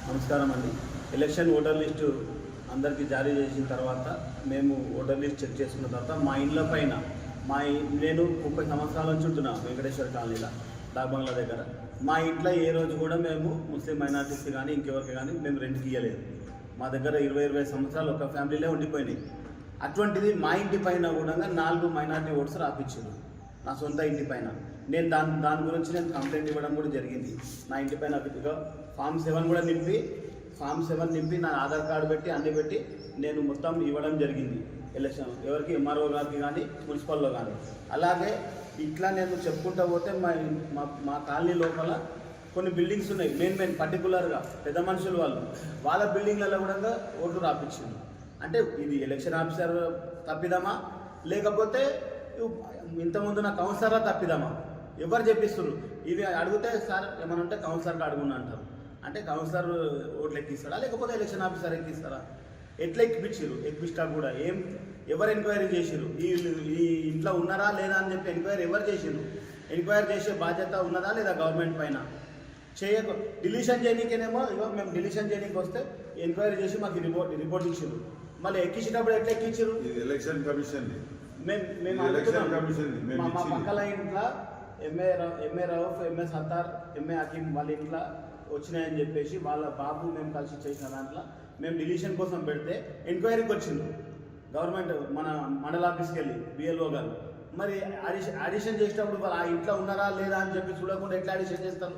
నమస్కారం అండి. Election voter list అందరికీ జారీ చేసిన తర్వాత మేము ఓటర్ లిస్ట్ చెక్ చేసుకున్న తర్వాత మా ఇండ్ల పైన నేను 30 సంవత్సరాల నుంచి ఉంటున్నా వెంకటేశ్వర కాలనీలో డాక్బంగ్లా దగ్గర. మా ఇంట్లో ఏ రోజు కూడా మేము ముస్లిం మైనార్టీస్ కానీ ఇంకెవరికి కానీ మేము రెంట్కి ఇవ్వలేదు. మా దగ్గర 20 సంవత్సరాలు ఒక ఫ్యామిలీలో ఉండిపోయినాయి. అటువంటిది మా ఇంటి పైన కూడా 4 మైనార్టీ ఓట్స్ రాపించారు నా సొంత ఇంటి పైన. నేను దాని గురించి నేను కంప్లైంట్ ఇవ్వడం కూడా జరిగింది. నా ఇంటి పైన ఫామ్ 7 కూడా నింపి నా ఆధార్ కార్డు పెట్టి అన్నీ పెట్టి నేను మొత్తం ఇవ్వడం జరిగింది ఎలక్షన్ ఎవరికి ఎంఆర్ఓ గారికి కానీ మున్సిపల్లో కానీ. అలాగే ఇట్లా నేను చెప్పుకుంటూ పోతే మా కాలనీ లోపల కొన్ని బిల్డింగ్స్ ఉన్నాయి. మెయిన్ పర్టికులర్గా పెద్ద మనుషులు వాళ్ళ బిల్డింగ్లలో కూడా ఓట్లు రాపించింది. అంటే ఇది ఎలక్షన్ ఆఫీసర్ తప్పిదమా లేకపోతే ఇంతకుముందు నా కౌన్సిలర్గా తప్పిదమా ఎవరు చెప్పిస్తున్నారు? ఇవి అడిగితే సార్ ఏమన్నా ఉంటే కౌన్సిలర్కి అడుగుని అంటారు. అంటే కౌన్సిలర్ ఓట్లు ఎక్కిస్తారా లేకపోతే ఎలక్షన్ ఆఫీసర్ ఎక్కిస్తారా? ఎట్లా ఎక్కిస్తా కూడా ఎవరు ఎంక్వైరీ చేసిరు? ఈ ఇంట్లో ఉన్నారా లేదా అని చెప్పి ఎంక్వైరీ ఎవరు చేసిరు? ఎంక్వైరీ చేసే బాధ్యత ఉన్నదా లేదా గవర్నమెంట్ పైన? డిలీషన్ చేయడానికేనేమో మేము డిలీషన్ చేయడానికి వస్తే ఎంక్వైరీ చేసి మాకు రిపోర్ట్ ఇచ్చారు. మళ్ళీ ఎక్కించేటప్పుడు ఎట్లా ఎక్కించారు? ఎలక్షన్ కమిషన్ మేము మా పక్కల ఇంట్లో MA Rauf, MA Sattar, MA Hakim వాళ్ళ ఇంట్లో వచ్చినాయని చెప్పేసి వాళ్ళ బాబు మేము కలిసి చేసిన దాంట్లో మేము డిలీషన్ కోసం పెడితే ఎంక్వైరీకి వచ్చిండు గవర్నమెంట్ మన మండల ఆఫీస్కి వెళ్ళి బిఎల్ఓ గారు. మరి ఆడిషన్ చేసేటప్పుడు వాళ్ళు ఆ ఇంట్లో ఉన్నారా లేదా అని చెప్పి చూడకుండా ఎట్లా ఆడిషన్ చేస్తారు?